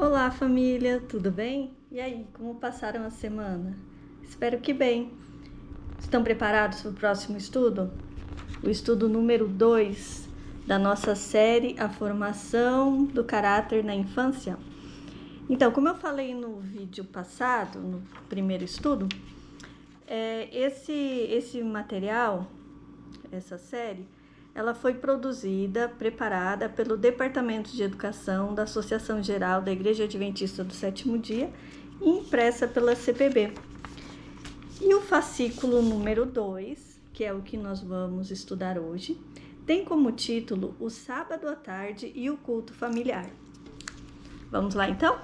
Olá, família, tudo bem? E aí, como passaram a semana? Espero que bem. Estão preparados para o próximo estudo? O estudo número 2 da nossa série A Formação do Caráter na Infância. Então, como eu falei no vídeo passado, no primeiro estudo, esse material, essa série, ela foi preparada pelo Departamento de Educação da Associação Geral da Igreja Adventista do Sétimo Dia e impressa pela CPB. E o fascículo número 2, que é o que nós vamos estudar hoje, tem como título O Sábado à Tarde e o Culto Familiar. Vamos lá então?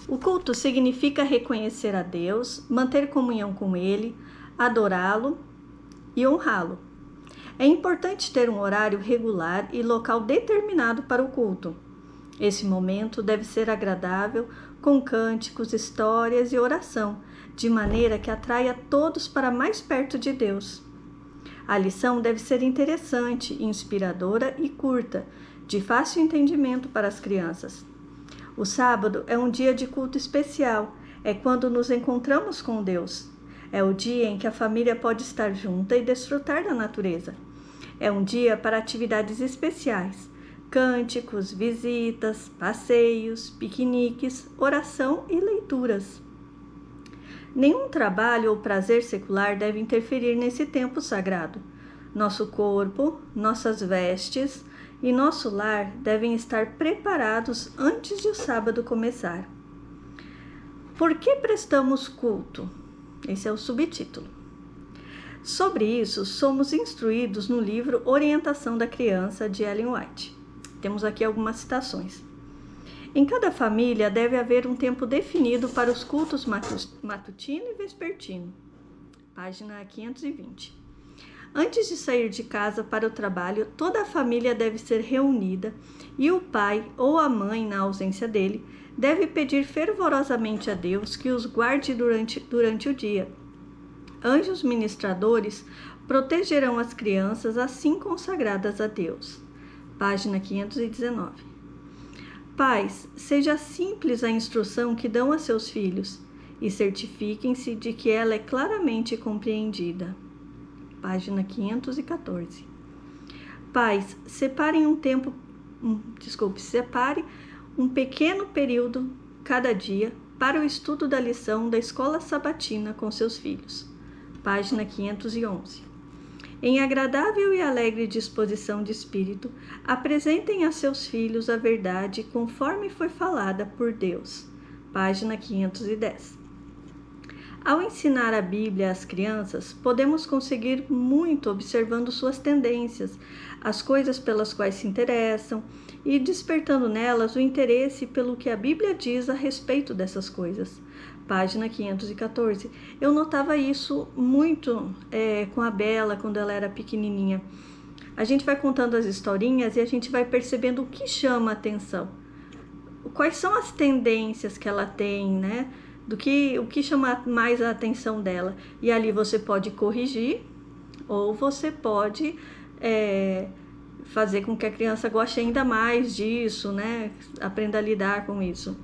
O culto significa reconhecer a Deus, manter comunhão com Ele, adorá-lo e honrá-lo. É importante ter um horário regular e local determinado para o culto. Esse momento deve ser agradável, com cânticos, histórias e oração, de maneira que atraia todos para mais perto de Deus. A lição deve ser interessante, inspiradora e curta, de fácil entendimento para as crianças. O sábado é um dia de culto especial, é quando nos encontramos com Deus. É o dia em que a família pode estar junta e desfrutar da natureza. É um dia para atividades especiais, cânticos, visitas, passeios, piqueniques, oração e leituras. Nenhum trabalho ou prazer secular deve interferir nesse tempo sagrado. Nosso corpo, nossas vestes e nosso lar devem estar preparados antes de o sábado começar. Por que prestamos culto? Esse é o subtítulo. Sobre isso, somos instruídos no livro Orientação da Criança, de Ellen White. Temos aqui algumas citações. Em cada família deve haver um tempo definido para os cultos matutino e vespertino. Página 520. Antes de sair de casa para o trabalho, toda a família deve ser reunida e o pai ou a mãe, na ausência dele, deve pedir fervorosamente a Deus que os guarde durante o dia. Anjos ministradores protegerão as crianças assim consagradas a Deus. Página 519. Pais, seja simples a instrução que dão a seus filhos e certifiquem-se de que ela é claramente compreendida. Página 514. Pais, separe um pequeno período cada dia para o estudo da lição da escola sabatina com seus filhos. Página 511. Em agradável e alegre disposição de espírito, apresentem a seus filhos a verdade conforme foi falada por Deus. Página 510. Ao ensinar a Bíblia às crianças, podemos conseguir muito observando suas tendências, as coisas pelas quais se interessam e despertando nelas o interesse pelo que a Bíblia diz a respeito dessas coisas. Página 514. Eu notava isso muito com a Bela quando ela era pequenininha. A gente vai contando as historinhas e a gente vai percebendo o que chama a atenção. Quais são as tendências que ela tem, né? O que chama mais a atenção dela. E ali você pode corrigir ou você pode fazer com que a criança goste ainda mais disso, né? Aprenda a lidar com isso.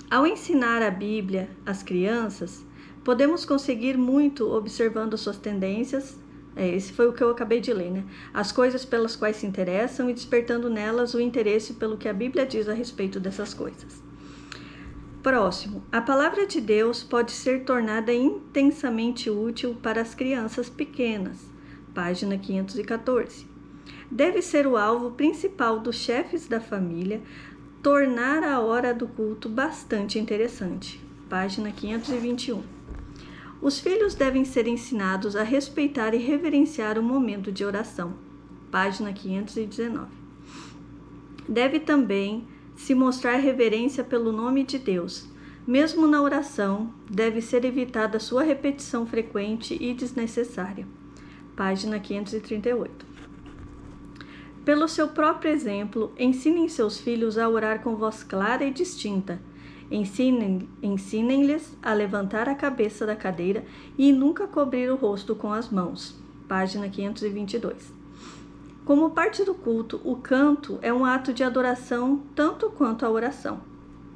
Ao ensinar a Bíblia às crianças, podemos conseguir muito observando suas tendências. Esse foi o que eu acabei de ler, né? As coisas pelas quais se interessam e despertando nelas o interesse pelo que a Bíblia diz a respeito dessas coisas. Próximo, a palavra de Deus pode ser tornada intensamente útil para as crianças pequenas. Página 514. Deve ser o alvo principal dos chefes da família tornar a hora do culto bastante interessante. Página 521. Os filhos devem ser ensinados a respeitar e reverenciar o momento de oração. Página 519. Deve também se mostrar reverência pelo nome de Deus. Mesmo na oração, deve ser evitada sua repetição frequente e desnecessária. Página 538. Pelo seu próprio exemplo, ensinem seus filhos a orar com voz clara e distinta. Ensinem-lhes a levantar a cabeça da cadeira e nunca cobrir o rosto com as mãos. Página 522. Como parte do culto, o canto é um ato de adoração tanto quanto a oração.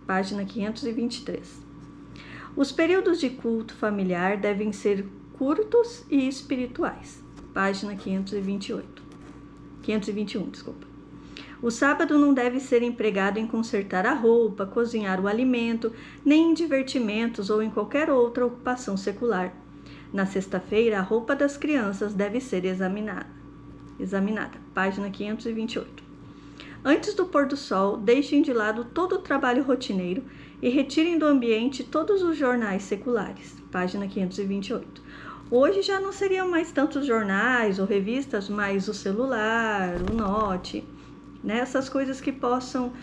Página 523. Os períodos de culto familiar devem ser curtos e espirituais. Página 521, desculpa. O sábado não deve ser empregado em consertar a roupa, cozinhar o alimento, nem em divertimentos ou em qualquer outra ocupação secular. Na sexta-feira, a roupa das crianças deve ser examinada. Página 528. Antes do pôr do sol, deixem de lado todo o trabalho rotineiro e retirem do ambiente todos os jornais seculares. Página 528. Hoje já não seriam mais tantos jornais ou revistas, mas o celular, o note, né? Essas coisas que possam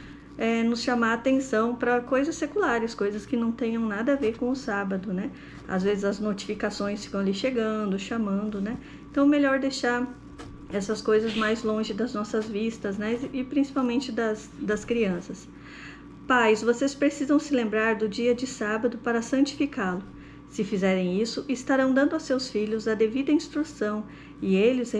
nos chamar a atenção para coisas seculares, coisas que não tenham nada a ver com o sábado, né? Às vezes as notificações ficam ali chegando, chamando, né? Então, melhor deixar essas coisas mais longe das nossas vistas, né? E principalmente das crianças. Pais, vocês precisam se lembrar do dia de sábado para santificá-lo. Se fizerem isso, estarão dando a seus filhos a devida instrução e eles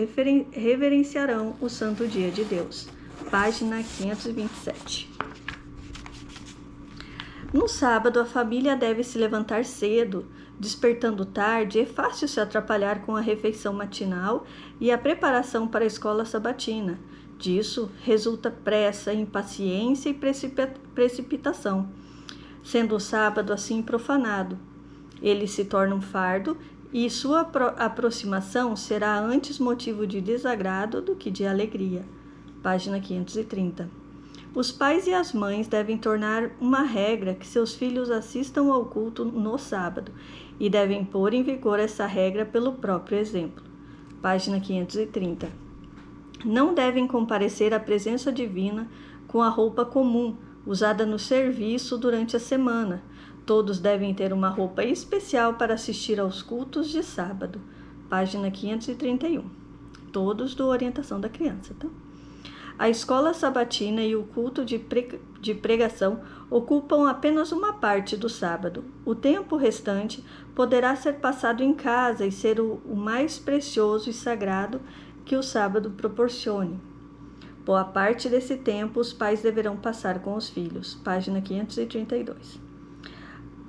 reverenciarão o santo dia de Deus. Página 527. No sábado, a família deve se levantar cedo. Despertando tarde, é fácil se atrapalhar com a refeição matinal e a preparação para a escola sabatina. Disso resulta pressa, impaciência e precipitação, sendo o sábado assim profanado. Ele se torna um fardo e sua aproximação será antes motivo de desagrado do que de alegria. Página 530. Os pais e as mães devem tornar uma regra que seus filhos assistam ao culto no sábado e devem pôr em vigor essa regra pelo próprio exemplo. Página 530. Não devem comparecer à presença divina com a roupa comum, usada no serviço durante a semana. Todos devem ter uma roupa especial para assistir aos cultos de sábado. Página 531. Todos do Orientação da Criança, tá? A escola sabatina e o culto de pregação ocupam apenas uma parte do sábado. O tempo restante poderá ser passado em casa e ser o mais precioso e sagrado que o sábado proporcione. Boa parte desse tempo os pais deverão passar com os filhos. Página 532.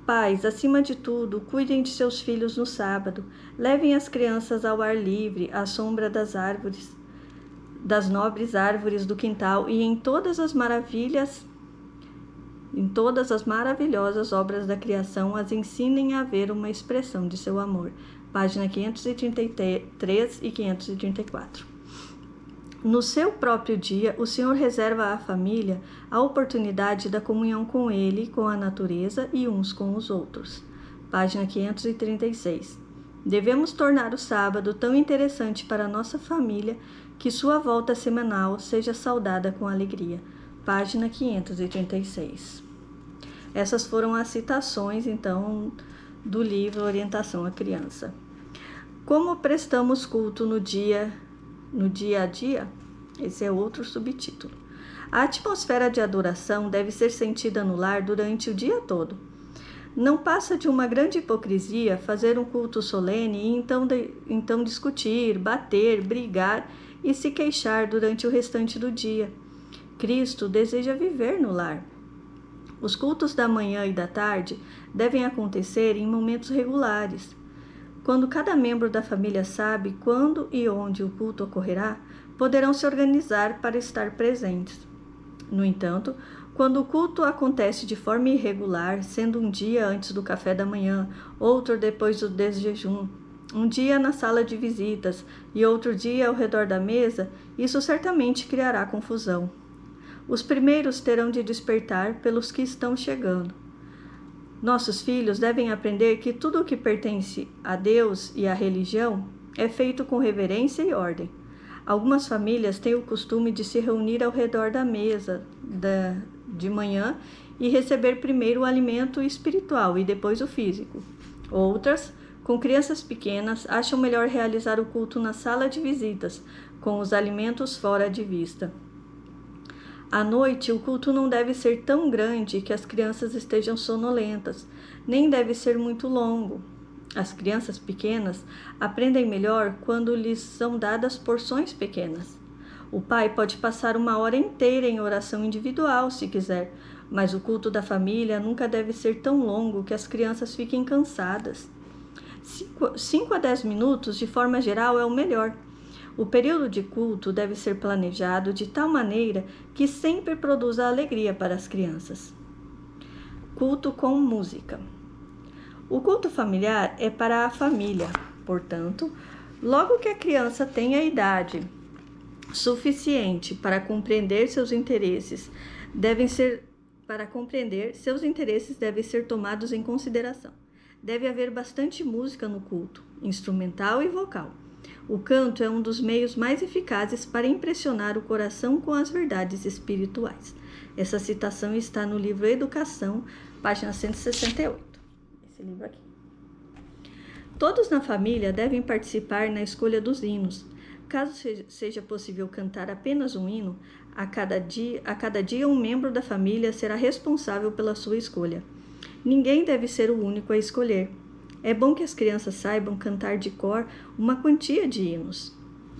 Pais, acima de tudo, cuidem de seus filhos no sábado. Levem as crianças ao ar livre, à sombra das nobres árvores do quintal e em todas as maravilhosas obras da criação as ensinem a ver uma expressão de seu amor. Página 533 e 534. No seu próprio dia, o Senhor reserva à família a oportunidade da comunhão com Ele, com a natureza e uns com os outros. Página 536. Devemos tornar o sábado tão interessante para a nossa família que sua volta semanal seja saudada com alegria. Página 536. Essas foram as citações, então, do livro Orientação à Criança. Como prestamos culto no dia a dia? Esse é outro subtítulo. A atmosfera de adoração deve ser sentida no lar durante o dia todo. Não passa de uma grande hipocrisia fazer um culto solene e então discutir, bater, brigar e se queixar durante o restante do dia. Cristo deseja viver no lar. Os cultos da manhã e da tarde devem acontecer em momentos regulares. Quando cada membro da família sabe quando e onde o culto ocorrerá, poderão se organizar para estar presentes. No entanto, quando o culto acontece de forma irregular, sendo um dia antes do café da manhã, outro depois do desjejum, um dia na sala de visitas e outro dia ao redor da mesa, isso certamente criará confusão. Os primeiros terão de despertar pelos que estão chegando. Nossos filhos devem aprender que tudo o que pertence a Deus e à religião é feito com reverência e ordem. Algumas famílias têm o costume de se reunir ao redor da mesa de manhã e receber primeiro o alimento espiritual e depois o físico. Outras, com crianças pequenas, acham melhor realizar o culto na sala de visitas, com os alimentos fora de vista. À noite, o culto não deve ser tão grande que as crianças estejam sonolentas, nem deve ser muito longo. As crianças pequenas aprendem melhor quando lhes são dadas porções pequenas. O pai pode passar uma hora inteira em oração individual, se quiser, mas o culto da família nunca deve ser tão longo que as crianças fiquem cansadas. 5 a 10 minutos, de forma geral, é o melhor. O período de culto deve ser planejado de tal maneira que sempre produza alegria para as crianças. Culto com música. O culto familiar é para a família, portanto, logo que a criança tenha idade suficiente para compreender seus interesses, devem ser tomados em consideração. Deve haver bastante música no culto, instrumental e vocal. O canto é um dos meios mais eficazes para impressionar o coração com as verdades espirituais. Essa citação está no livro Educação, página 168. Esse livro aqui. Todos na família devem participar na escolha dos hinos. Caso seja possível cantar apenas um hino, a cada dia um membro da família será responsável pela sua escolha. Ninguém deve ser o único a escolher. É bom que as crianças saibam cantar de cor uma quantia de hinos.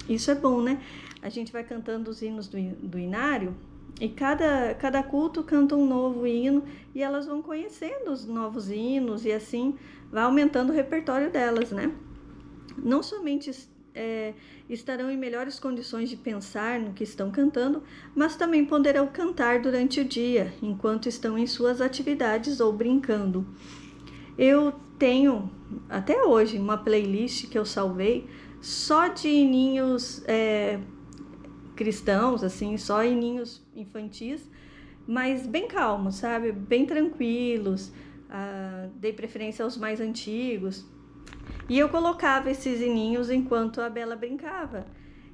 Isso é bom, né? A gente vai cantando os hinos do inário e cada culto canta um novo hino e elas vão conhecendo os novos hinos e assim vai aumentando o repertório delas, né? Não somente estarão em melhores condições de pensar no que estão cantando, mas também poderão cantar durante o dia, enquanto estão em suas atividades ou brincando. Eu tenho, até hoje, uma playlist que eu salvei só de hininhos cristãos, assim, só hininhos infantis, mas bem calmos, sabe? Bem tranquilos, dei preferência aos mais antigos. E eu colocava esses hininhos enquanto a Bela brincava.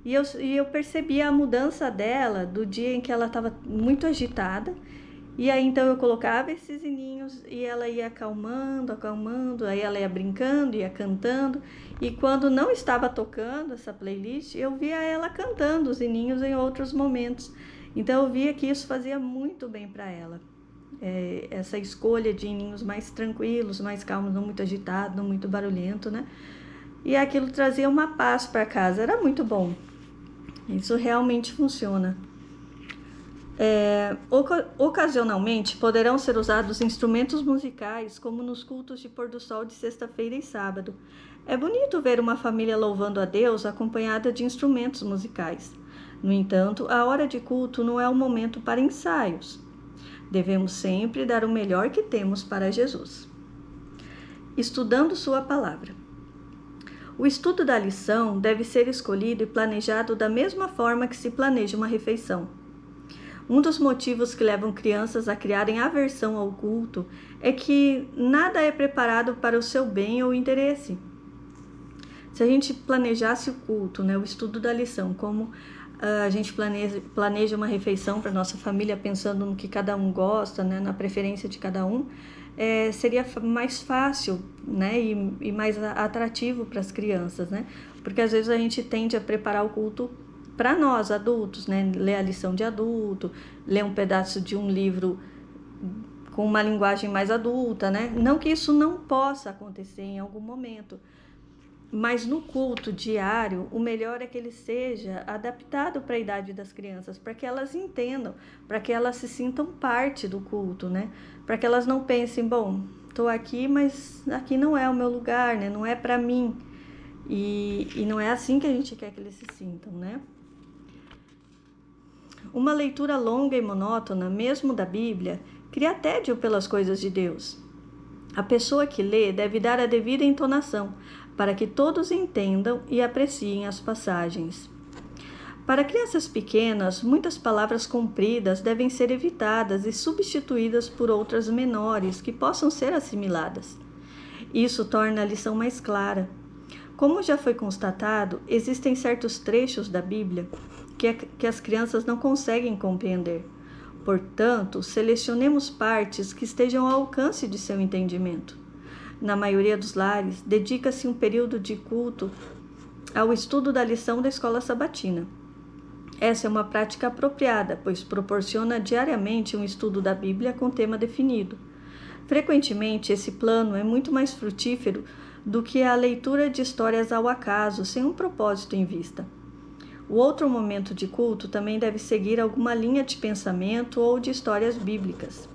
E eu percebia a mudança dela do dia em que ela estava muito agitada. E aí então eu colocava esses hininhos e ela ia acalmando, aí ela ia brincando, ia cantando. E quando não estava tocando essa playlist, eu via ela cantando os hininhos em outros momentos. Então eu via que isso fazia muito bem para ela. Essa escolha de hininhos mais tranquilos, mais calmos, não muito agitado, não muito barulhento, né? E aquilo trazia uma paz para casa, era muito bom. Isso realmente funciona. Ocasionalmente poderão ser usados instrumentos musicais, como nos cultos de pôr do sol de sexta-feira e sábado. É bonito ver uma família louvando a Deus acompanhada de instrumentos musicais. No entanto, a hora de culto não é o momento para ensaios. Devemos sempre dar o melhor que temos para Jesus. Estudando sua palavra. O estudo da lição deve ser escolhido e planejado da mesma forma que se planeja uma refeição. Um dos motivos que levam crianças a criarem aversão ao culto é que nada é preparado para o seu bem ou interesse. Se a gente planejasse o culto, né, o estudo da lição, como a gente planeja uma refeição para nossa família pensando no que cada um gosta, né, na preferência de cada um, seria mais fácil, né, e mais atrativo para as crianças, né? Porque às vezes a gente tende a preparar o culto para nós, adultos, né? Ler a lição de adulto, ler um pedaço de um livro com uma linguagem mais adulta, né? Não que isso não possa acontecer em algum momento, mas no culto diário, o melhor é que ele seja adaptado para a idade das crianças, para que elas entendam, para que elas se sintam parte do culto, né? Para que elas não pensem, bom, estou aqui, mas aqui não é o meu lugar, né? Não é para mim. E não é assim que a gente quer que eles se sintam, né? Uma leitura longa e monótona, mesmo da Bíblia, cria tédio pelas coisas de Deus. A pessoa que lê deve dar a devida entonação, para que todos entendam e apreciem as passagens. Para crianças pequenas, muitas palavras compridas devem ser evitadas e substituídas por outras menores que possam ser assimiladas. Isso torna a lição mais clara. Como já foi constatado, existem certos trechos da Bíblia que as crianças não conseguem compreender. Portanto, selecionemos partes que estejam ao alcance de seu entendimento. Na maioria dos lares, dedica-se um período de culto ao estudo da lição da escola sabatina. Essa é uma prática apropriada, pois proporciona diariamente um estudo da Bíblia com tema definido. Frequentemente, esse plano é muito mais frutífero do que a leitura de histórias ao acaso, sem um propósito em vista. O outro momento de culto também deve seguir alguma linha de pensamento ou de histórias bíblicas.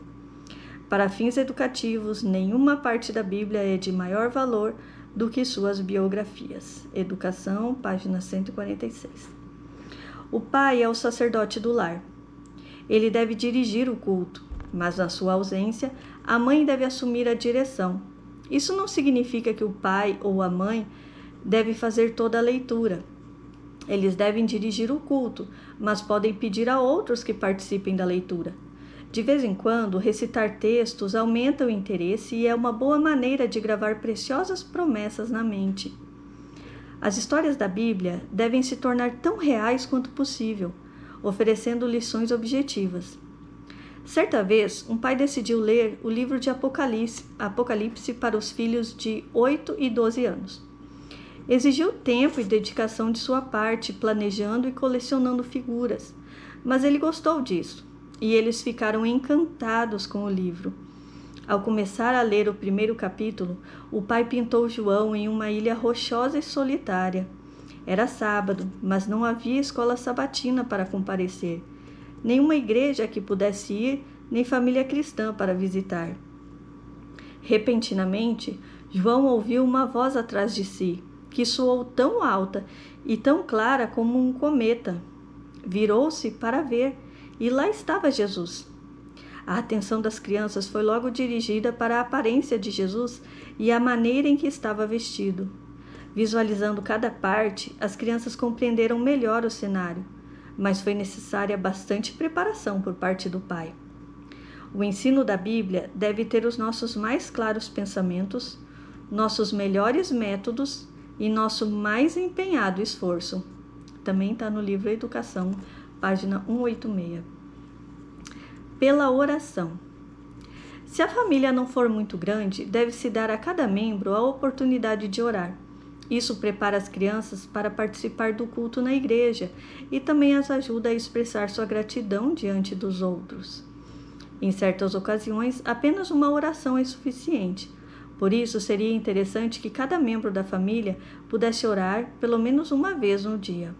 Para fins educativos, nenhuma parte da Bíblia é de maior valor do que suas biografias. Educação, página 146. O pai é o sacerdote do lar. Ele deve dirigir o culto, mas na sua ausência, a mãe deve assumir a direção. Isso não significa que o pai ou a mãe deve fazer toda a leitura. Eles devem dirigir o culto, mas podem pedir a outros que participem da leitura. De vez em quando, recitar textos aumenta o interesse e é uma boa maneira de gravar preciosas promessas na mente. As histórias da Bíblia devem se tornar tão reais quanto possível, oferecendo lições objetivas. Certa vez, um pai decidiu ler o livro de Apocalipse para os filhos de 8 e 12 anos. Exigiu tempo e dedicação de sua parte, planejando e colecionando figuras, mas ele gostou disso, e eles ficaram encantados com o livro. Ao começar a ler o primeiro capítulo, o pai pintou João em uma ilha rochosa e solitária. Era sábado, mas não havia escola sabatina para comparecer, nenhuma igreja a que pudesse ir, nem família cristã para visitar. Repentinamente, João ouviu uma voz atrás de si, que soou tão alta e tão clara como um cometa. Virou-se para ver, e lá estava Jesus. A atenção das crianças foi logo dirigida para a aparência de Jesus e a maneira em que estava vestido. Visualizando cada parte, as crianças compreenderam melhor o cenário, mas foi necessária bastante preparação por parte do pai. O ensino da Bíblia deve ter os nossos mais claros pensamentos, nossos melhores métodos e nosso mais empenhado esforço. Também está no livro Educação, página 186. Pela oração. Se a família não for muito grande, deve-se dar a cada membro a oportunidade de orar. Isso prepara as crianças para participar do culto na igreja e também as ajuda a expressar sua gratidão diante dos outros. Em certas ocasiões, apenas uma oração é suficiente. Por isso, seria interessante que cada membro da família pudesse orar pelo menos uma vez no dia.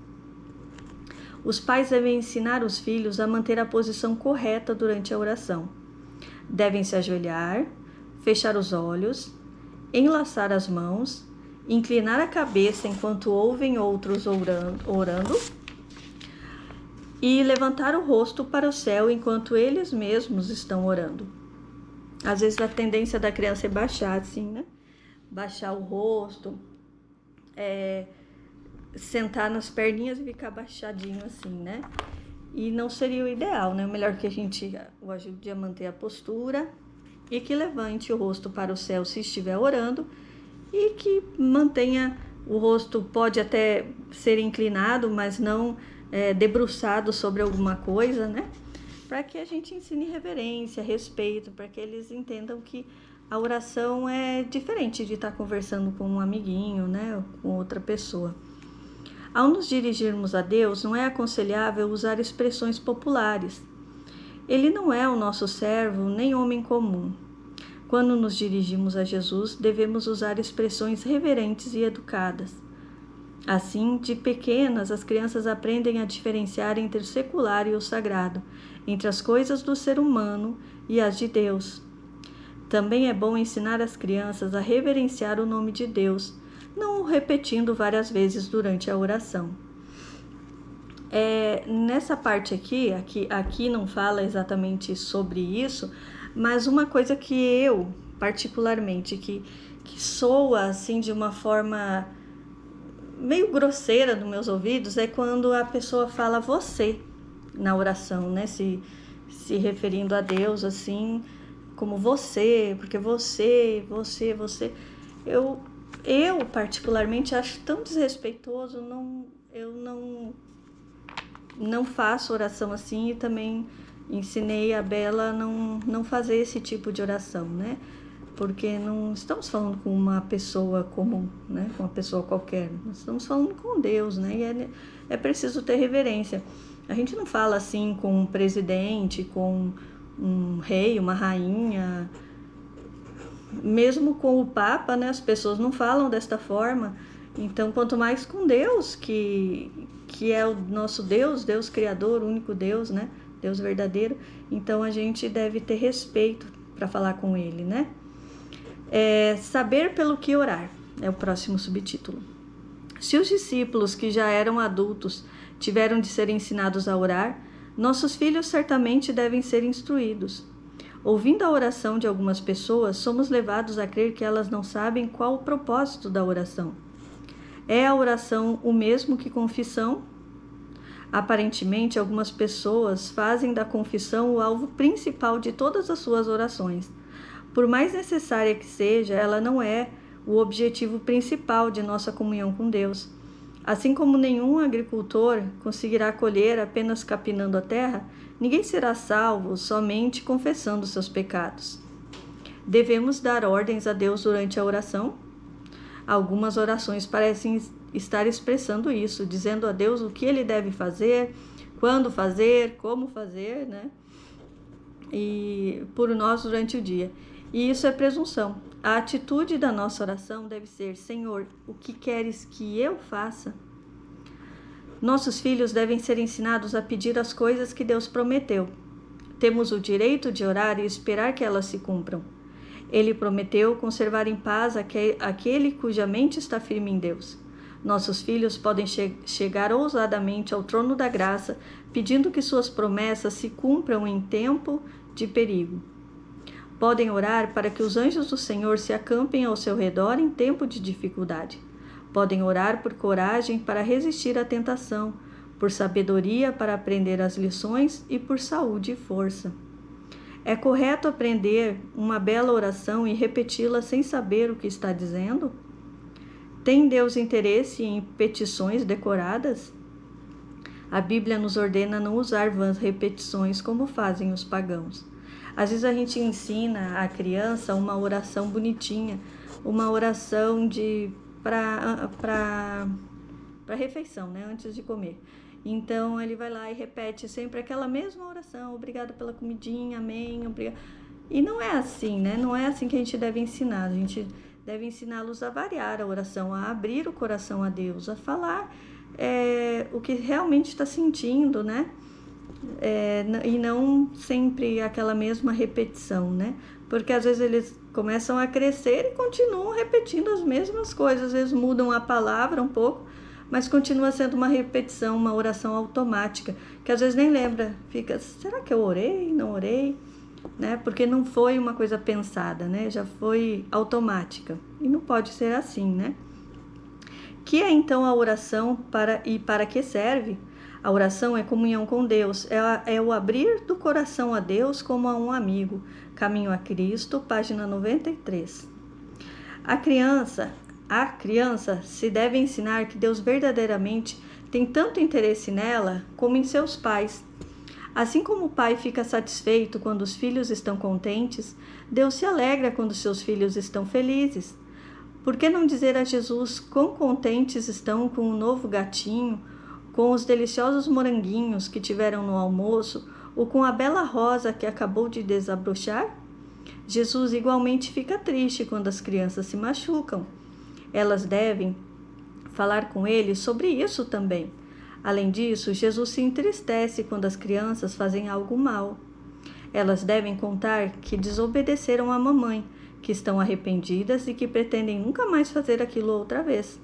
Os pais devem ensinar os filhos a manter a posição correta durante a oração. Devem se ajoelhar, fechar os olhos, enlaçar as mãos, inclinar a cabeça enquanto ouvem outros orando e levantar o rosto para o céu enquanto eles mesmos estão orando. Às vezes a tendência da criança é baixar assim, né? Baixar o rosto, sentar nas perninhas e ficar baixadinho assim, né? E não seria o ideal, né? O melhor que a gente o ajude a manter a postura e que levante o rosto para o céu se estiver orando e que mantenha o rosto, pode até ser inclinado, mas não debruçado sobre alguma coisa, né? Para que a gente ensine reverência, respeito, para que eles entendam que a oração é diferente de estar conversando com um amiguinho, né, ou com outra pessoa. Ao nos dirigirmos a Deus, não é aconselhável usar expressões populares. Ele não é o nosso servo, nem homem comum. Quando nos dirigimos a Jesus, devemos usar expressões reverentes e educadas. Assim, de pequenas, as crianças aprendem a diferenciar entre o secular e o sagrado, entre as coisas do ser humano e as de Deus. Também é bom ensinar as crianças a reverenciar o nome de Deus, não o repetindo várias vezes durante a oração. Nessa parte aqui não fala exatamente sobre isso, mas uma coisa que eu, particularmente, que soa assim de uma forma meio grosseira nos meus ouvidos, é quando a pessoa fala você na oração, né? Se referindo a Deus assim, como você, porque você. Eu particularmente acho tão desrespeitoso, eu não faço oração assim e também ensinei a Bela a não fazer esse tipo de oração, né? Porque não estamos falando com uma pessoa comum, né? Com uma pessoa qualquer, nós estamos falando com Deus, né? E é preciso ter reverência. A gente não fala assim com um presidente, com um rei, uma rainha, mesmo com o Papa, né? As pessoas não falam desta forma. Então, quanto mais com Deus, que que é o nosso Deus, Deus Criador, o único Deus, né? Deus verdadeiro. Então a gente deve ter respeito para falar com Ele, né? Saber pelo que orar é o próximo subtítulo. Se os discípulos que já eram adultos tiveram de ser ensinados a orar, nossos filhos certamente devem ser instruídos. Ouvindo a oração de algumas pessoas, somos levados a crer que elas não sabem qual o propósito da oração. É a oração o mesmo que confissão? Aparentemente, algumas pessoas fazem da confissão o alvo principal de todas as suas orações. Por mais necessária que seja, ela não é o objetivo principal de nossa comunhão com Deus. Assim como nenhum agricultor conseguirá colher apenas capinando a terra, ninguém será salvo somente confessando seus pecados. Devemos dar ordens a Deus durante a oração? Algumas orações parecem estar expressando isso, dizendo a Deus o que Ele deve fazer, quando fazer, como fazer, né? E por nós durante o dia. E isso é presunção. A atitude da nossa oração deve ser: Senhor, o que queres que eu faça? Nossos filhos devem ser ensinados a pedir as coisas que Deus prometeu. Temos o direito de orar e esperar que elas se cumpram. Ele prometeu conservar em paz aquele cuja mente está firme em Deus. Nossos filhos podem chegar ousadamente ao trono da graça, pedindo que suas promessas se cumpram em tempo de perigo. Podem orar para que os anjos do Senhor se acampem ao seu redor em tempo de dificuldade. Podem orar por coragem para resistir à tentação, por sabedoria para aprender as lições e por saúde e força. É correto aprender uma bela oração e repeti-la sem saber o que está dizendo? Tem Deus interesse em petições decoradas? A Bíblia nos ordena não usar vãs repetições como fazem os pagãos. Às vezes a gente ensina à criança uma oração bonitinha, uma oração para refeição, né, antes de comer. Então ele vai lá e repete sempre aquela mesma oração: obrigado pela comidinha, amém, obrigado. E não é assim, né? Não é assim que a gente deve ensinar. A gente deve ensiná-los a variar a oração, a abrir o coração a Deus, a falar o que realmente está sentindo, né? E não sempre aquela mesma repetição, né? Porque às vezes eles começam a crescer e continuam repetindo as mesmas coisas. Às vezes mudam a palavra um pouco, mas continua sendo uma repetição, uma oração automática, que às vezes nem lembra, fica: será que eu orei? Não orei? Né? Porque não foi uma coisa pensada, né? Já foi automática. E não pode ser assim, né? Que é então a oração e para que serve? A oração é comunhão com Deus, é o abrir do coração a Deus como a um amigo. Caminho a Cristo, página 93. A criança se deve ensinar que Deus verdadeiramente tem tanto interesse nela como em seus pais. Assim como o pai fica satisfeito quando os filhos estão contentes, Deus se alegra quando seus filhos estão felizes. Por que não dizer a Jesus quão contentes estão com o novo gatinho, com os deliciosos moranguinhos que tiveram no almoço ou com a bela rosa que acabou de desabrochar? Jesus igualmente fica triste quando as crianças se machucam. Elas devem falar com ele sobre isso também. Além disso, Jesus se entristece quando as crianças fazem algo mal. Elas devem contar que desobedeceram à mamãe, que estão arrependidas e que pretendem nunca mais fazer aquilo outra vez.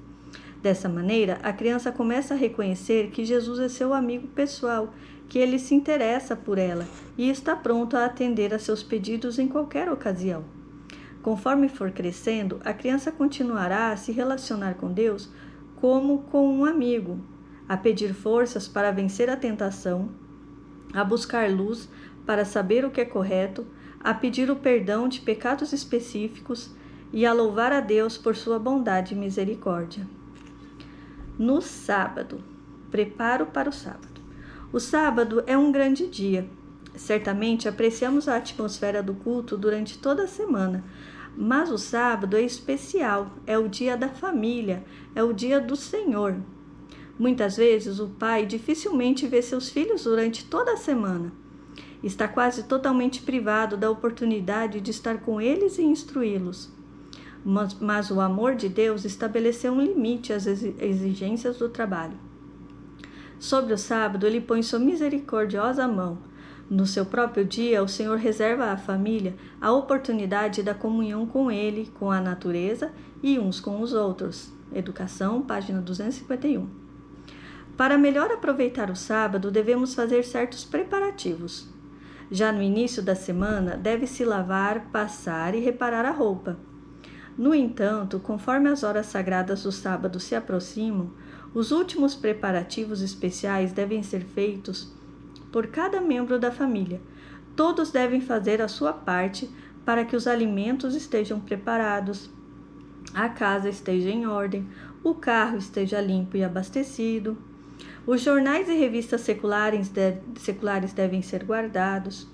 Dessa maneira, a criança começa a reconhecer que Jesus é seu amigo pessoal, que ele se interessa por ela e está pronto a atender a seus pedidos em qualquer ocasião. Conforme for crescendo, a criança continuará a se relacionar com Deus como com um amigo, a pedir forças para vencer a tentação, a buscar luz para saber o que é correto, a pedir o perdão de pecados específicos e a louvar a Deus por sua bondade e misericórdia. No sábado, preparo para o sábado. O sábado é um grande dia. Certamente apreciamos a atmosfera do culto durante toda a semana, mas o sábado é especial, é o dia da família, é o dia do Senhor. Muitas vezes o pai dificilmente vê seus filhos durante toda a semana. Está quase totalmente privado da oportunidade de estar com eles e instruí-los. Mas o amor de Deus estabeleceu um limite às exigências do trabalho. Sobre o sábado, ele põe sua misericordiosa mão. No seu próprio dia, o Senhor reserva à família a oportunidade da comunhão com Ele, com a natureza e uns com os outros. Educação, página 251. Para melhor aproveitar o sábado, devemos fazer certos preparativos. Já no início da semana, deve-se lavar, passar e reparar a roupa. No entanto, conforme as horas sagradas do sábado se aproximam, os últimos preparativos especiais devem ser feitos por cada membro da família. Todos devem fazer a sua parte para que os alimentos estejam preparados, a casa esteja em ordem, o carro esteja limpo e abastecido. Os jornais e revistas seculares devem ser guardados.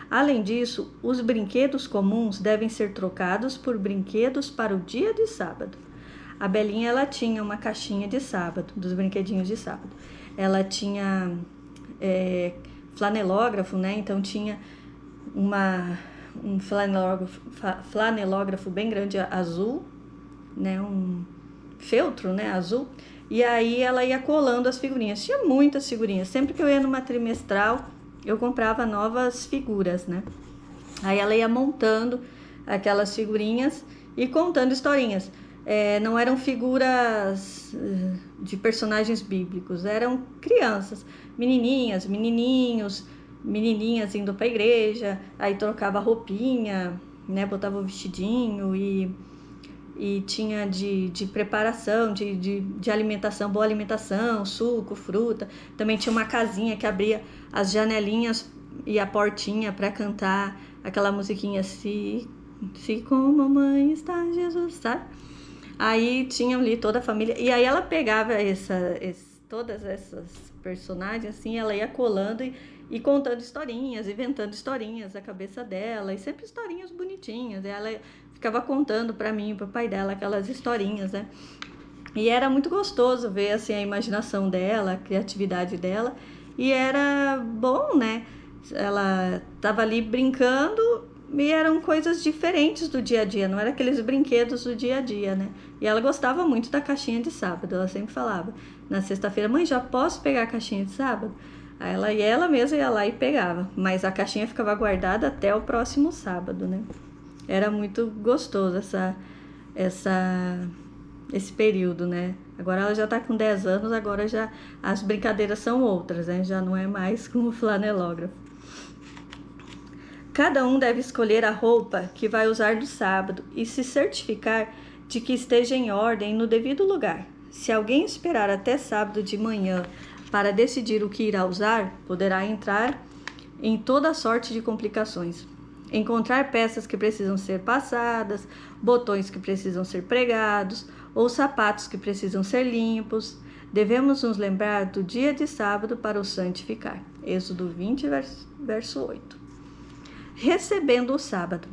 Além disso, os brinquedos comuns devem ser trocados por brinquedos para o dia de sábado. A Belinha, ela tinha uma caixinha de sábado, dos brinquedinhos de sábado. Ela tinha flanelógrafo, né? Então tinha um flanelógrafo bem grande azul, né? Um feltro, né? Azul. E aí ela ia colando as figurinhas. Tinha muitas figurinhas. Sempre que eu ia numa trimestral, eu comprava novas figuras, né? Aí ela ia montando aquelas figurinhas e contando historinhas. Não eram figuras de personagens bíblicos, eram crianças, menininhas, menininhos, menininhas indo para a igreja, aí trocava roupinha, né, botava o vestidinho e tinha de preparação, de alimentação, boa alimentação, suco, fruta. Também tinha uma casinha que abria as janelinhas e a portinha para cantar aquela musiquinha Se com mamãe está Jesus, sabe? Aí tinha ali toda a família, e aí ela pegava todas essas personagens, assim, ela ia colando e contando historinhas, inventando historinhas da cabeça dela, e sempre historinhas bonitinhas. E ela ficava contando para mim e pro pai dela aquelas historinhas, né? E era muito gostoso ver, assim, a imaginação dela, a criatividade dela, e era bom, né? Ela tava ali brincando e eram coisas diferentes do dia a dia, não eram aqueles brinquedos do dia a dia, né? E ela gostava muito da caixinha de sábado, ela sempre falava, na sexta-feira, mãe, já posso pegar a caixinha de sábado? Aí ela mesma ia lá e pegava, mas a caixinha ficava guardada até o próximo sábado, né? Era muito gostoso esse período, né? Agora ela já tá com 10 anos, agora já as brincadeiras são outras, né? Já não é mais com o flanelógrafo. Cada um deve escolher a roupa que vai usar no sábado e se certificar de que esteja em ordem no devido lugar. Se alguém esperar até sábado de manhã para decidir o que irá usar, poderá entrar em toda sorte de complicações. Encontrar peças que precisam ser passadas, botões que precisam ser pregados, ou sapatos que precisam ser limpos. Devemos nos lembrar do dia de sábado para o santificar. Êxodo 20, verso 8. Recebendo o sábado.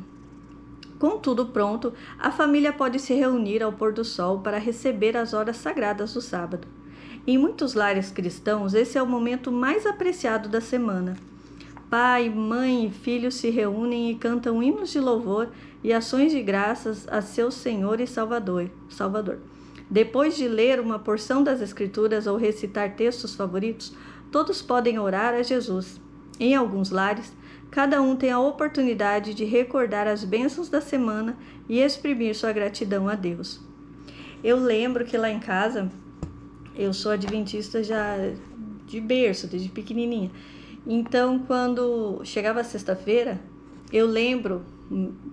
Com tudo pronto, a família pode se reunir ao pôr do sol para receber as horas sagradas do sábado. Em muitos lares cristãos, esse é o momento mais apreciado da semana. Pai, mãe e filhos se reúnem e cantam hinos de louvor e ações de graças a seu Senhor e Salvador. Depois de ler uma porção das Escrituras ou recitar textos favoritos, todos podem orar a Jesus. Em alguns lares, cada um tem a oportunidade de recordar as bênçãos da semana e exprimir sua gratidão a Deus. Eu lembro que lá em casa, eu sou adventista já de berço, desde pequenininha. Então, quando chegava a sexta-feira, eu lembro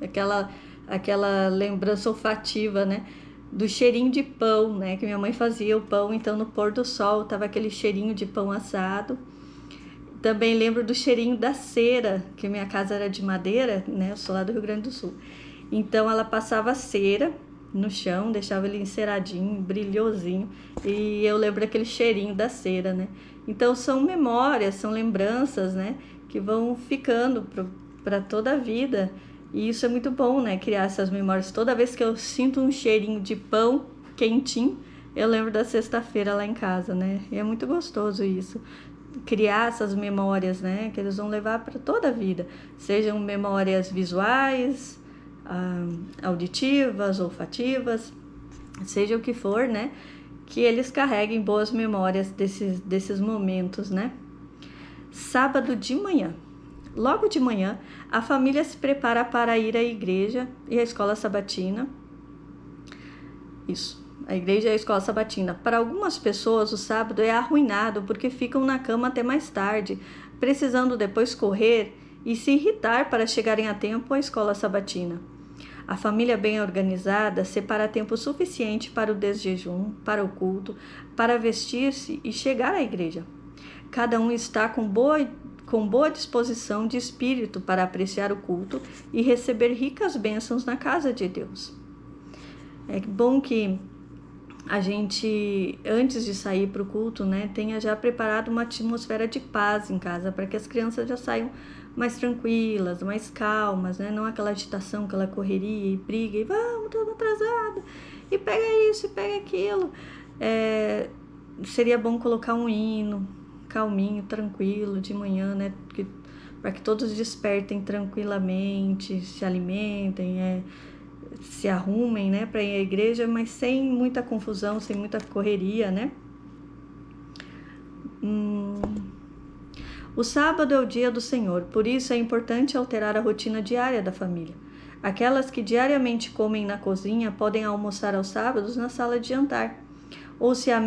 aquela lembrança olfativa, né? Do cheirinho de pão, né? Que minha mãe fazia o pão, então no pôr do sol tava aquele cheirinho de pão assado. Também lembro do cheirinho da cera, que minha casa era de madeira, né? Eu sou lá do Rio Grande do Sul. Então ela passava cera no chão, deixava ele enceradinho, brilhosinho. E eu lembro daquele cheirinho da cera, né? Então são memórias, são lembranças, né? Que vão ficando para toda a vida. E isso é muito bom, né? Criar essas memórias. Toda vez que eu sinto um cheirinho de pão quentinho, eu lembro da sexta-feira lá em casa, né? E é muito gostoso isso. Criar essas memórias, né, que eles vão levar para toda a vida, sejam memórias visuais, auditivas, olfativas, seja o que for, né, que eles carreguem boas memórias desses momentos, né? Sábado de manhã. Logo de manhã, a família se prepara para ir à igreja e à escola sabatina. Isso, a igreja e a escola sabatina. Para algumas pessoas, o sábado é arruinado porque ficam na cama até mais tarde, precisando depois correr e se irritar para chegarem a tempo à escola sabatina. A família bem organizada separa tempo suficiente para o desjejum, para o culto, para vestir-se e chegar à igreja. Cada um está com boa disposição de espírito para apreciar o culto e receber ricas bênçãos na casa de Deus. É bom que a gente, antes de sair para o culto, né, tenha já preparado uma atmosfera de paz em casa, para que as crianças já saiam mais tranquilas, mais calmas, né? Não aquela agitação, aquela correria e briga, e vamos, estamos atrasados, e pega isso, e pega aquilo. Seria bom colocar um hino calminho, tranquilo, de manhã, né? Para que todos despertem tranquilamente, se alimentem, se arrumem, né, para ir à igreja, mas sem muita confusão, sem muita correria, né? O sábado é o dia do Senhor, por isso é importante alterar a rotina diária da família. Aquelas que diariamente comem na cozinha podem almoçar aos sábados na sala de jantar. Ou se a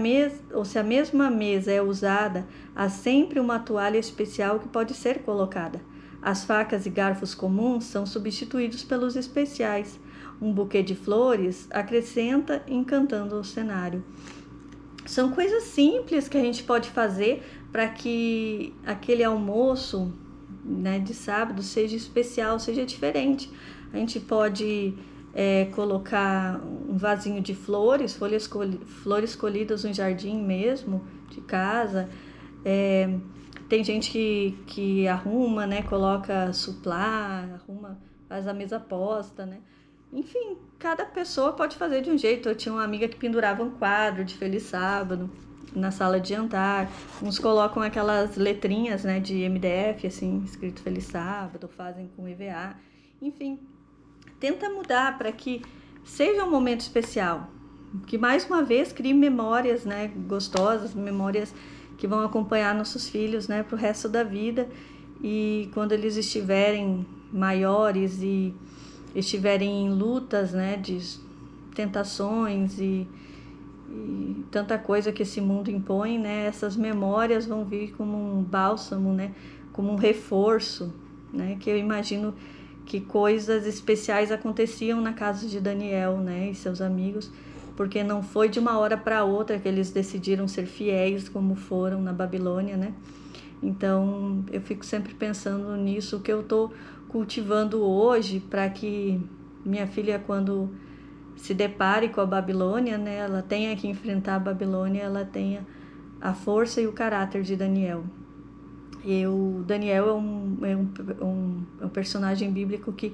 mesma mesa é usada, há sempre uma toalha especial que pode ser colocada. As facas e garfos comuns são substituídos pelos especiais. Um buquê de flores acrescenta, encantando o cenário. São coisas simples que a gente pode fazer para que aquele almoço, né, de sábado seja especial, seja diferente. A gente pode colocar um vasinho de flores, flores colhidas no jardim mesmo, de casa. Tem gente que arruma, né, coloca suplá, faz a mesa posta, né? Enfim, cada pessoa pode fazer de um jeito. Eu tinha uma amiga que pendurava um quadro de Feliz Sábado na sala de jantar. Uns colocam aquelas letrinhas, né, de MDF, assim, escrito Feliz Sábado, fazem com EVA. Enfim, tenta mudar para que seja um momento especial. Que, mais uma vez, crie memórias, né, gostosas, memórias que vão acompanhar nossos filhos, né, para o resto da vida. E quando eles estiverem maiores e estiverem em lutas, né, de tentações e tanta coisa que esse mundo impõe, né, essas memórias vão vir como um bálsamo, né, como um reforço, né, que eu imagino que coisas especiais aconteciam na casa de Daniel, né, e seus amigos, porque não foi de uma hora para outra que eles decidiram ser fiéis como foram na Babilônia, né. Então eu fico sempre pensando nisso, o que eu estou cultivando hoje para que minha filha, quando se depare com a Babilônia, né, ela tenha que enfrentar a Babilônia, ela tenha a força e o caráter de Daniel. Daniel é um personagem bíblico que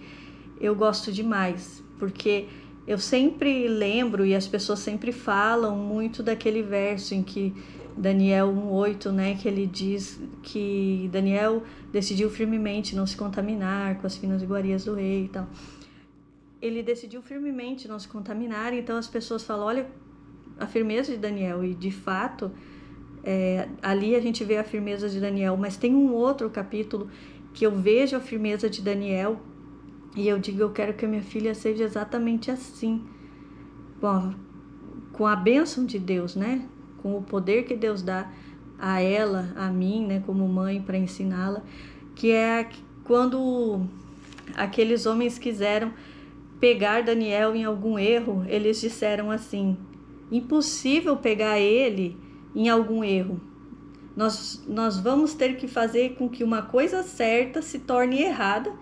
eu gosto demais, porque eu sempre lembro e as pessoas sempre falam muito daquele verso em que Daniel 1:8, né, que ele diz que Daniel decidiu firmemente não se contaminar com as finas iguarias do rei e tal. Ele decidiu firmemente não se contaminar, então as pessoas falam, olha a firmeza de Daniel, e de fato, ali a gente vê a firmeza de Daniel, mas tem um outro capítulo que eu vejo a firmeza de Daniel e eu digo, eu quero que a minha filha seja exatamente assim, com a bênção de Deus, né? Com o poder que Deus dá a ela, a mim, né, como mãe, para ensiná-la, que é quando aqueles homens quiseram pegar Daniel em algum erro, eles disseram assim, impossível pegar ele em algum erro. Nós vamos ter que fazer com que uma coisa certa se torne errada,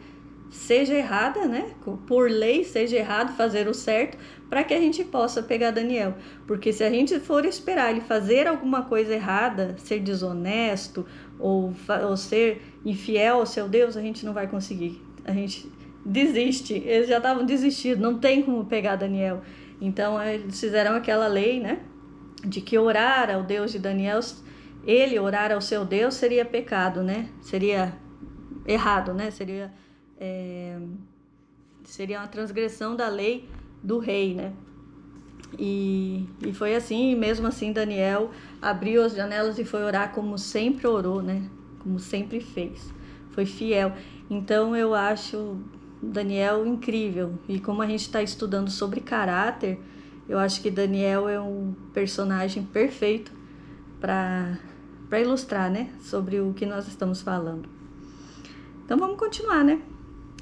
seja errada, né? Por lei, seja errado fazer o certo, para que a gente possa pegar Daniel. Porque se a gente for esperar ele fazer alguma coisa errada, ser desonesto ou ser infiel ao seu Deus, a gente não vai conseguir. A gente desiste. Eles já estavam desistindo, não tem como pegar Daniel. Então eles fizeram aquela lei, né, de que orar ao Deus de Daniel, ele orar ao seu Deus seria pecado, né? Seria errado, né? Seria uma transgressão da lei do rei, né? E foi assim, e mesmo assim Daniel abriu as janelas e foi orar como sempre orou, né? Como sempre fez. Foi fiel. Então eu acho Daniel incrível. E como a gente está estudando sobre caráter, eu acho que Daniel é um personagem perfeito para ilustrar, né? Sobre o que nós estamos falando. Então vamos continuar, né?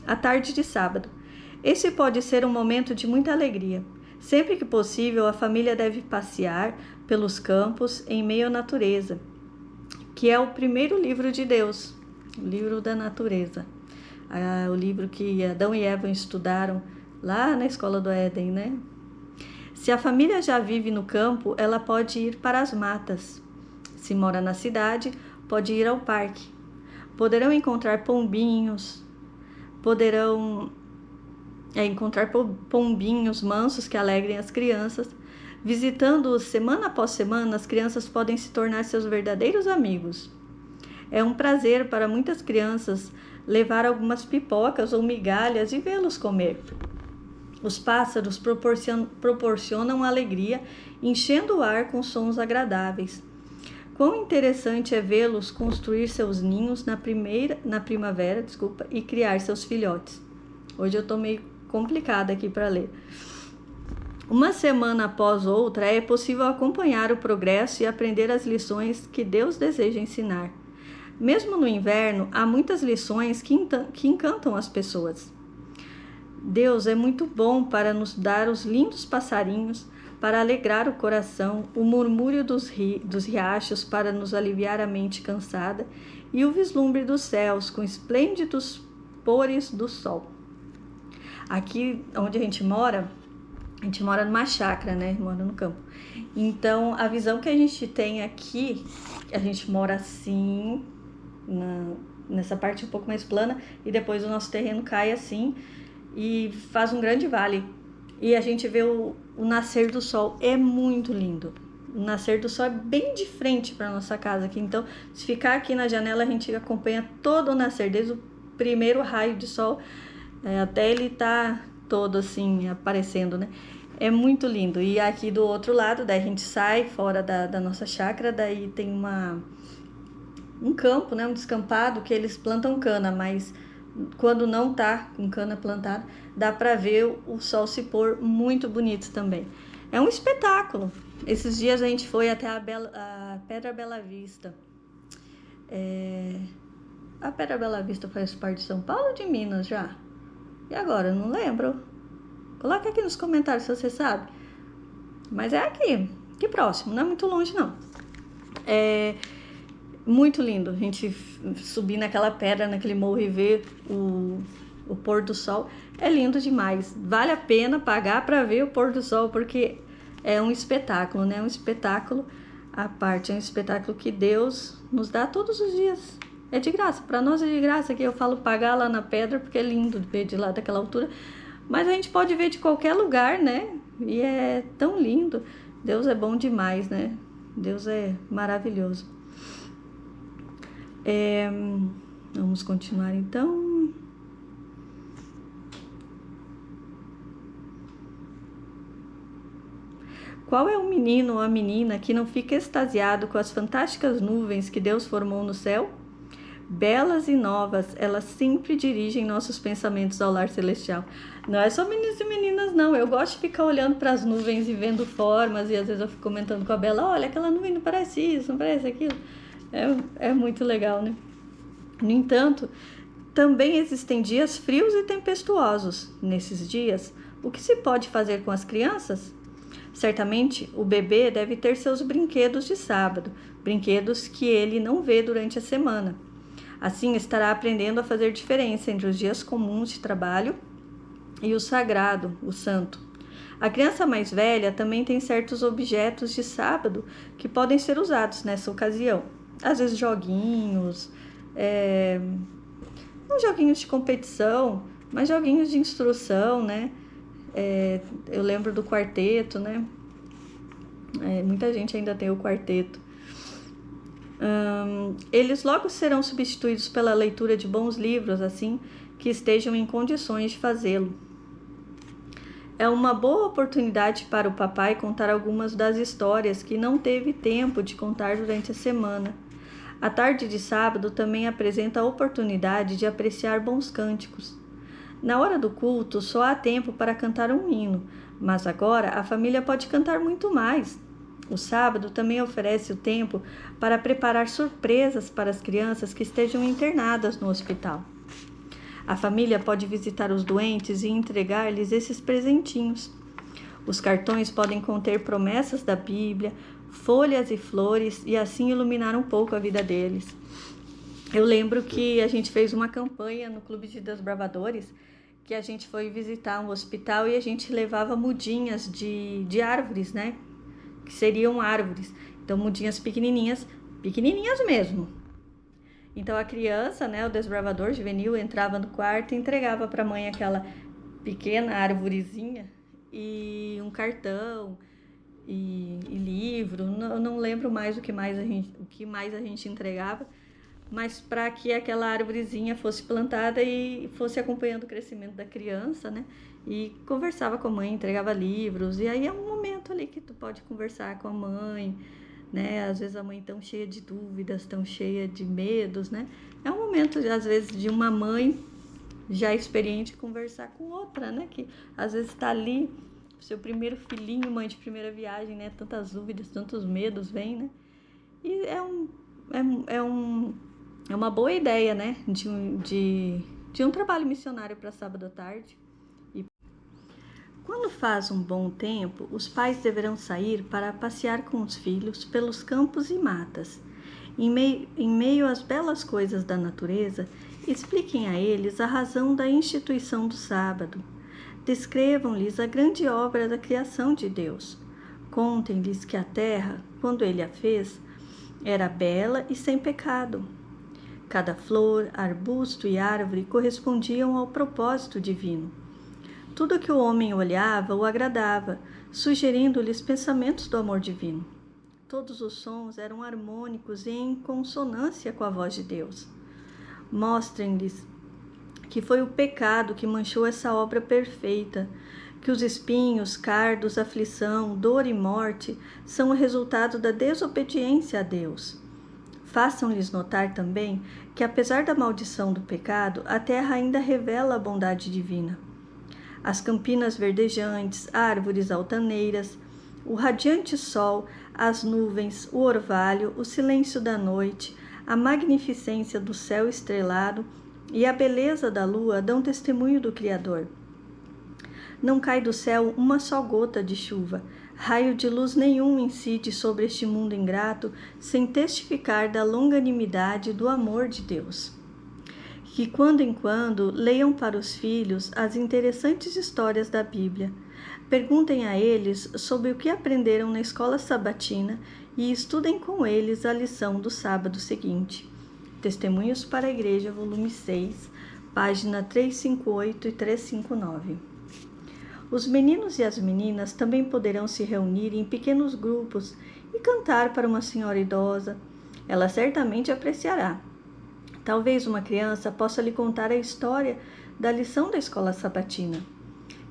A tarde de sábado. Esse pode ser um momento de muita alegria. Sempre que possível, a família deve passear pelos campos em meio à natureza, que é o primeiro livro de Deus, o livro da natureza. O livro que Adão e Eva estudaram lá na escola do Éden, né? Se a família já vive no campo, ela pode ir para as matas. Se mora na cidade, pode ir ao parque. Poderão encontrar pombinhos, encontrar pombinhos mansos que alegrem as crianças. Visitando-os semana após semana, as crianças podem se tornar seus verdadeiros amigos. É um prazer para muitas crianças levar algumas pipocas ou migalhas e vê-los comer. Os pássaros proporcionam alegria, enchendo o ar com sons agradáveis. Quão interessante é vê-los construir seus ninhos na primavera, e criar seus filhotes. Hoje eu estou meio complicada aqui para ler. Uma semana após outra, é possível acompanhar o progresso e aprender as lições que Deus deseja ensinar. Mesmo no inverno, há muitas lições que encantam as pessoas. Deus é muito bom para nos dar os lindos passarinhos, para alegrar o coração, o murmúrio dos riachos para nos aliviar a mente cansada e o vislumbre dos céus com esplêndidos pores do sol. Aqui onde a gente mora numa chácara, né? Mora no campo. Então, a visão que a gente tem aqui, a gente mora assim, nessa parte um pouco mais plana, e depois o nosso terreno cai assim e faz um grande vale. E a gente vê o nascer do sol. É muito lindo. O nascer do sol é bem de frente para nossa casa aqui. Então, se ficar aqui na janela, a gente acompanha todo o nascer, desde o primeiro raio de sol até ele tá todo assim aparecendo, né? É muito lindo. E aqui do outro lado, daí a gente sai fora da nossa chácara, daí tem um campo, né? Um descampado que eles plantam cana, mas quando não tá com cana plantada, dá para ver o sol se pôr, muito bonito também. É um espetáculo. Esses dias a gente foi até a Pedra Bela Vista. A Pedra Bela Vista faz parte de São Paulo ou de Minas já? E agora? Eu não lembro. Coloca aqui nos comentários se você sabe. Mas é aqui próximo, não é muito longe não. É muito lindo a gente subir naquela pedra, naquele morro e ver o pôr do sol. É lindo demais. Vale a pena pagar para ver o pôr do sol, porque é um espetáculo, né? Um espetáculo à parte. É um espetáculo que Deus nos dá todos os dias. É de graça. Para nós é de graça. Aqui eu falo pagar lá na pedra, porque é lindo ver de lá daquela altura. Mas a gente pode ver de qualquer lugar, né? E é tão lindo. Deus é bom demais, né? Deus é maravilhoso. Vamos continuar então. Qual é o menino ou a menina que não fica extasiado com as fantásticas nuvens que Deus formou no céu? Belas e novas, elas sempre dirigem nossos pensamentos ao lar celestial. Não é só meninos e meninas, não. Eu gosto de ficar olhando para as nuvens e vendo formas, e às vezes eu fico comentando com a Bela: olha, aquela nuvem não parece isso, não parece aquilo. É muito legal, né? No entanto, também existem dias frios e tempestuosos. Nesses dias, o que se pode fazer com as crianças? Certamente, o bebê deve ter seus brinquedos de sábado, brinquedos que ele não vê durante a semana. Assim, estará aprendendo a fazer diferença entre os dias comuns de trabalho e o sagrado, o santo. A criança mais velha também tem certos objetos de sábado que podem ser usados nessa ocasião. Às vezes joguinhos, não joguinhos de competição, mas joguinhos de instrução, né? Eu lembro do quarteto, né? Muita gente ainda tem o quarteto. Eles logo serão substituídos pela leitura de bons livros, assim, que estejam em condições de fazê-lo. É uma boa oportunidade para o papai contar algumas das histórias que não teve tempo de contar durante a semana. A tarde de sábado também apresenta a oportunidade de apreciar bons cânticos. Na hora do culto, só há tempo para cantar um hino, mas agora a família pode cantar muito mais. O sábado também oferece o tempo para preparar surpresas para as crianças que estejam internadas no hospital. A família pode visitar os doentes e entregar-lhes esses presentinhos. Os cartões podem conter promessas da Bíblia, folhas e flores e assim iluminar um pouco a vida deles. Eu lembro que a gente fez uma campanha no Clube de Desbravadores, que a gente foi visitar um hospital e a gente levava mudinhas de árvores, né? Que seriam árvores. Então, mudinhas pequenininhas, pequenininhas mesmo. Então, a criança, né, o desbravador juvenil, entrava no quarto e entregava para a mãe aquela pequena arvorezinha e um cartão e livro. Eu não lembro mais o que mais a gente entregava, mas para que aquela arvorezinha fosse plantada e fosse acompanhando o crescimento da criança, né? E conversava com a mãe, entregava livros, e aí é um momento ali que tu pode conversar com a mãe, né? Às vezes a mãe tão cheia de dúvidas, tão cheia de medos, né? É um momento, às vezes, de uma mãe já experiente conversar com outra, né? Que às vezes está ali, seu primeiro filhinho, mãe de primeira viagem, né? Tantas dúvidas, tantos medos vêm, né? E é uma boa ideia, né? De um trabalho missionário para sábado à tarde. Quando faz um bom tempo, os pais deverão sair para passear com os filhos pelos campos e matas. Em meio às belas coisas da natureza, expliquem a eles a razão da instituição do sábado. Descrevam-lhes a grande obra da criação de Deus. Contem-lhes que a terra, quando ele a fez, era bela e sem pecado. Cada flor, arbusto e árvore correspondiam ao propósito divino. Tudo que o homem olhava o agradava, sugerindo-lhes pensamentos do amor divino. Todos os sons eram harmônicos e em consonância com a voz de Deus. Mostrem-lhes que foi o pecado que manchou essa obra perfeita, que os espinhos, cardos, aflição, dor e morte são o resultado da desobediência a Deus. Façam-lhes notar também que, apesar da maldição do pecado, a terra ainda revela a bondade divina. As campinas verdejantes, árvores altaneiras, o radiante sol, as nuvens, o orvalho, o silêncio da noite, a magnificência do céu estrelado e a beleza da lua dão testemunho do Criador. Não cai do céu uma só gota de chuva, raio de luz nenhum incide sobre este mundo ingrato, sem testificar da longanimidade do amor de Deus. Que, quando em quando, leiam para os filhos as interessantes histórias da Bíblia. Perguntem a eles sobre o que aprenderam na escola sabatina e estudem com eles a lição do sábado seguinte. Testemunhos para a Igreja, volume 6, página 358 e 359. Os meninos e as meninas também poderão se reunir em pequenos grupos e cantar para uma senhora idosa. Ela certamente apreciará. Talvez uma criança possa lhe contar a história da lição da escola sabatina.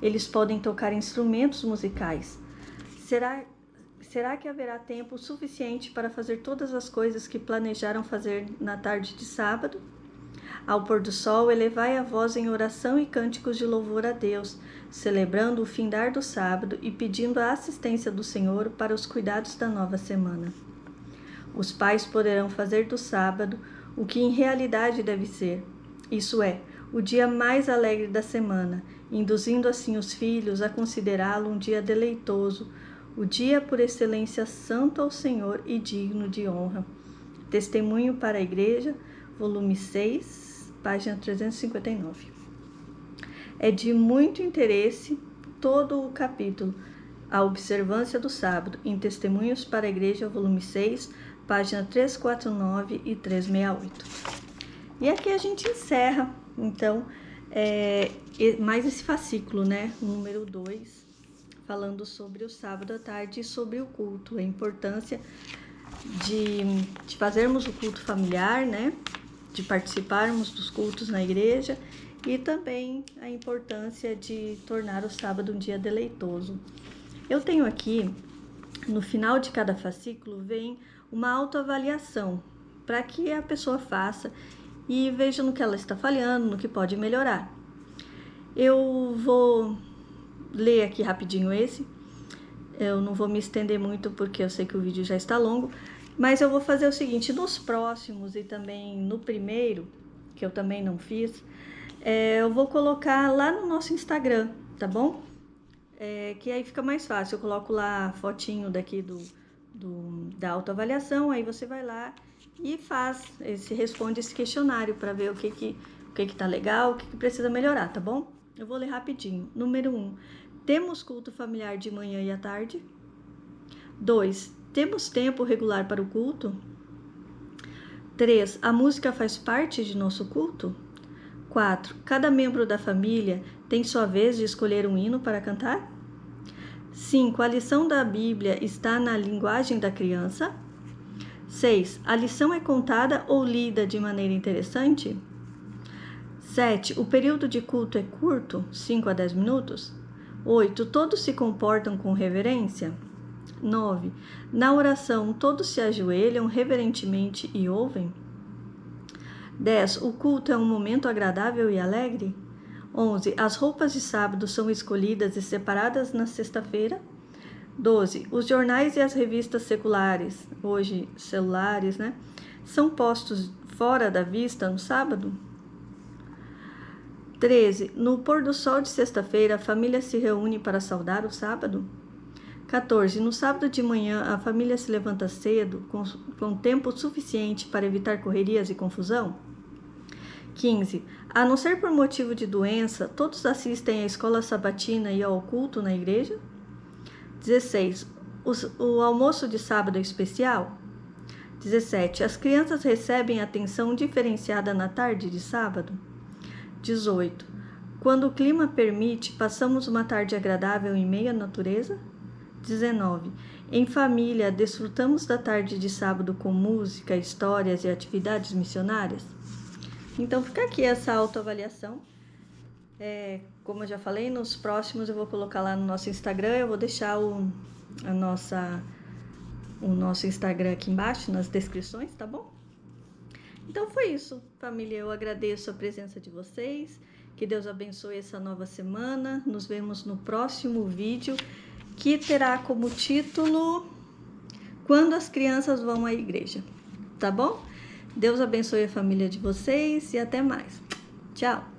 Eles podem tocar instrumentos musicais. Será que haverá tempo suficiente para fazer todas as coisas que planejaram fazer na tarde de sábado? Ao pôr do sol, elevai a voz em oração e cânticos de louvor a Deus, celebrando o findar do sábado e pedindo a assistência do Senhor para os cuidados da nova semana. Os pais poderão fazer do sábado o que em realidade deve ser, isso é, o dia mais alegre da semana, induzindo assim os filhos a considerá-lo um dia deleitoso, o dia por excelência santo ao Senhor e digno de honra. Testemunho para a Igreja, volume 6, página 359. É de muito interesse todo o capítulo, a observância do sábado, em Testemunhos para a Igreja, volume 6, página 349 e 368. E aqui a gente encerra, então, mais esse fascículo, né? O número 2, falando sobre o sábado à tarde e sobre o culto, a importância de fazermos o culto familiar, né? De participarmos dos cultos na igreja e também a importância de tornar o sábado um dia deleitoso. Eu tenho aqui, no final de cada fascículo, vem uma autoavaliação para que a pessoa faça e veja no que ela está falhando, no que pode melhorar. Eu vou ler aqui rapidinho esse. Eu não vou me estender muito porque eu sei que o vídeo já está longo, mas eu vou fazer o seguinte: nos próximos e também no primeiro, que eu também não fiz, eu vou colocar lá no nosso Instagram, tá bom? Que aí fica mais fácil. Eu coloco lá a fotinho daqui da autoavaliação, aí você vai lá e responde esse questionário para ver o que tá legal, o que precisa melhorar, tá bom? Eu vou ler rapidinho. Número 1. Temos culto familiar de manhã e à tarde? 2. Temos tempo regular para o culto? 3. A música faz parte de nosso culto? 4. Cada membro da família tem sua vez de escolher um hino para cantar? 5. A lição da Bíblia está na linguagem da criança? 6. A lição é contada ou lida de maneira interessante? 7. O período de culto é curto, 5 a 10 minutos? 8. Todos se comportam com reverência? 9. Na oração, todos se ajoelham reverentemente e ouvem? 10. O culto é um momento agradável e alegre? 11. As roupas de sábado são escolhidas e separadas na sexta-feira? 12. Os jornais e as revistas seculares, hoje celulares, são postos fora da vista no sábado? 13. No pôr do sol de sexta-feira, a família se reúne para saudar o sábado? 14. No sábado de manhã, a família se levanta cedo, com tempo suficiente para evitar correrias e confusão? 15. A não ser por motivo de doença, todos assistem à escola sabatina e ao culto na igreja? 16. O almoço de sábado é especial? 17. As crianças recebem atenção diferenciada na tarde de sábado? 18. Quando o clima permite, passamos uma tarde agradável em meio à natureza? 19. Em família, desfrutamos da tarde de sábado com música, histórias e atividades missionárias? Então, fica aqui essa autoavaliação. Como eu já falei, nos próximos eu vou colocar lá no nosso Instagram, eu vou deixar o nosso Instagram aqui embaixo, nas descrições, tá bom? Então foi isso, família. Eu agradeço a presença de vocês. Que Deus abençoe essa nova semana. Nos vemos no próximo vídeo, que terá como título Quando as Crianças Vão à Igreja. Tá bom? Deus abençoe a família de vocês e até mais. Tchau!